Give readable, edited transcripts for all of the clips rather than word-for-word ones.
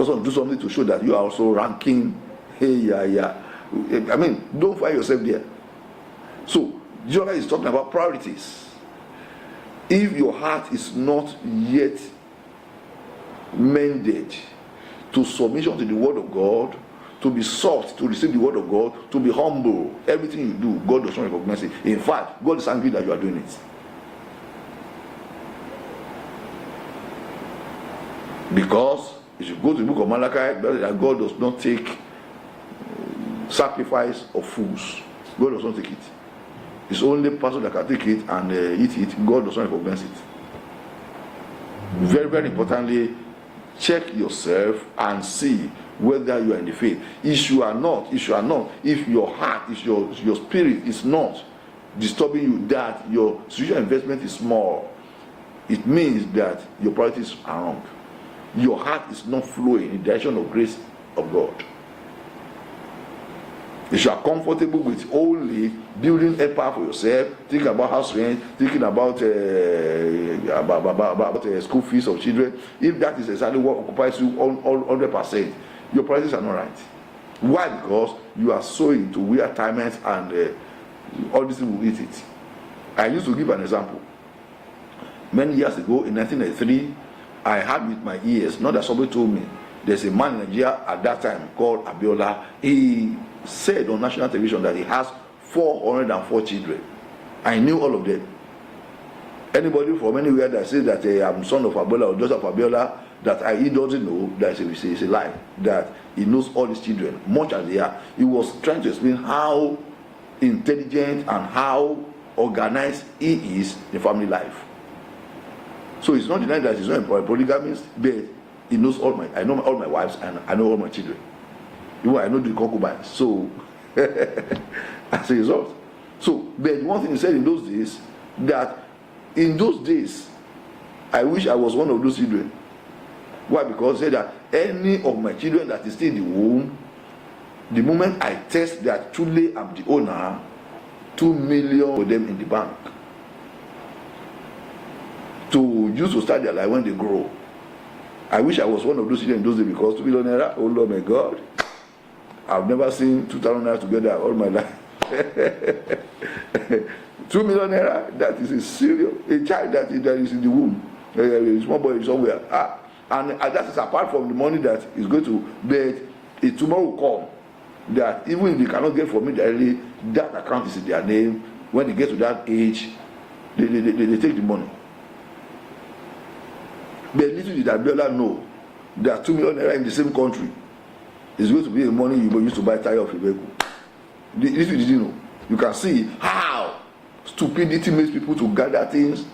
just want to do something to show that you are also ranking. Hey, yeah. I mean, don't find yourself there. So, Jonah is talking about priorities. If your heart is not yet mended to submission to the word of God, to be soft, to receive the word of God, to be humble, everything you do, God does not recognize it. In fact, God is angry that you are doing it. Because if you go to the book of Malachi, that God does not take sacrifice of fools. God does not take it. It's only person that can take it and eat it. God does not recognize it. Very, very importantly, check yourself and see whether you are in the faith. If you are not, if your heart, if your spirit is not disturbing you, that your spiritual investment is small, it means that your priorities are wrong. Your heart is not flowing in the direction of grace of God. If you are comfortable with only building empire for yourself, thinking about house rent, thinking about school fees of children, if that is exactly what occupies you 100%, your priorities are not right. Why? Because you are so into weird retirement and all this will eat it. I used to give an example. Many years ago, in 1993, I had with my ears, not that somebody told me, there's a man in Nigeria at that time called Abiola. He said on national television that he has 404 children. I knew all of them. Anybody from anywhere that says that I'm son of Abiola or daughter of Abiola, that he doesn't know, that is a lie. That he knows all his children, much as they are. He was trying to explain how intelligent and how organized he is in family life. So it's not denying that he's not a polygamist, but he knows I know all my wives and I know all my children. Even I know the concubines. So as a result. So, but one thing he said in those days, that in those days, I wish I was one of those children. Why? Because he said that any of my children that is still in the womb, the moment I test that truly I'm the owner, 2 million for them in the bank to use to start their life when they grow. I wish I was one of those children in those days, because 2 million naira, oh Lord my God, I've never seen 2,000 naira together all my life. 2 million naira, that is a serious, a child that is in the womb, a small boy somewhere. And that is apart from the money that is going to, but tomorrow will come, that even if they cannot get from me directly, that account is in their name. When they get to that age, they take the money. But little did Abiola know that 2 million naira in the same country is going to be the money you use to buy tire of a vehicle. Little did you know. You can see how stupidity makes people to gather things.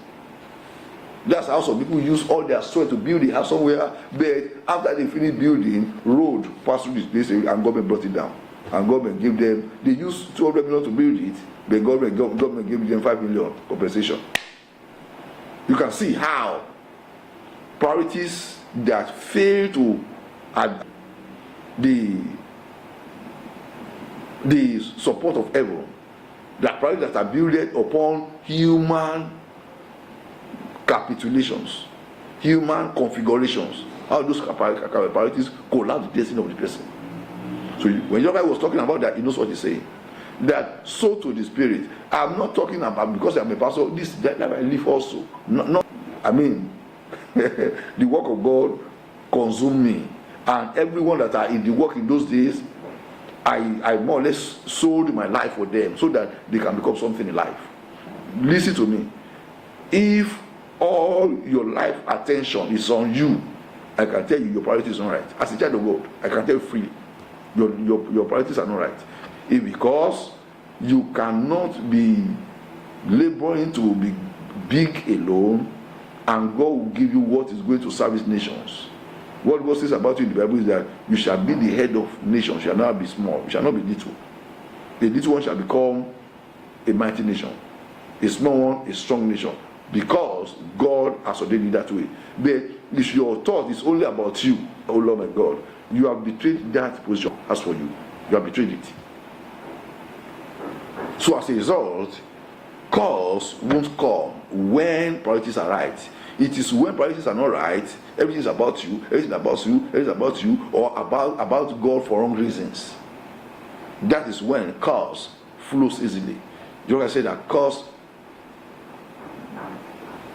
That's how some people use all their sweat to build a house somewhere, but after they finish building, road passed through this place and government brought it down. And government gave them, they used 200 million to build it, but government gave them 5 million compensation. You can see how priorities that fail to add the support of heaven, that priorities that are built upon human capitulations, human configurations, how those priorities collapse the destiny of the person. So when your guy was talking about that, he knows what he's saying. That so to the spirit. I'm not talking about because I'm a pastor, this that I live also. Not I mean the work of God consumed me, and everyone that are in the work in those days, I more or less sold my life for them so that they can become something in life. Listen to me. If all your life attention is on you, I can tell you your priorities are not right. As a child of God, I can tell you freely, your priorities are not right. It's because you cannot be laboring to be big alone, and God will give you what is going to service nations. What God says about you in the Bible is that you shall be the head of nations, you shall not be small, you shall not be little. The little one shall become a mighty nation, a small one a strong nation, because God has ordained it that way. But if your thought is only about you, oh Lord my God, you have betrayed that position. As for you, you have betrayed it. So as a result, cause won't come when priorities are right. It is when priorities are not right, everything is about you, everything about you, everything about you, or about God for wrong reasons. That is when cause flows easily. You can say that cause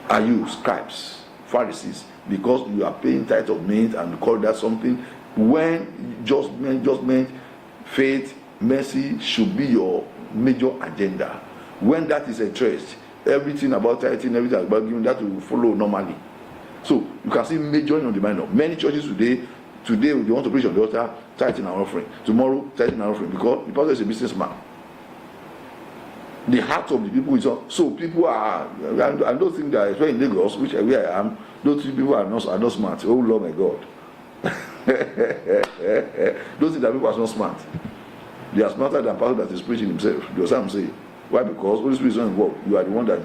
are you, scribes, Pharisees, because you are paying tithe of mint and call that something, when judgment, faith, mercy should be your major agenda. When that is addressed, everything about tithing, everything about giving, that will follow normally. So you can see majoring on the minor. Many churches today they want to preach on the altar, tithing and offering. Tomorrow, tithing and offering, because the pastor is a businessman. The heart of the people is on. So people are, I don't think that, especially in Lagos, which where I am, those people are not smart. Oh Lord my God. Those think that people are not smart. They are smarter than pastor that is preaching himself. You know what I'm saying? Why? Because Holy Spirit is not involved. You are the one that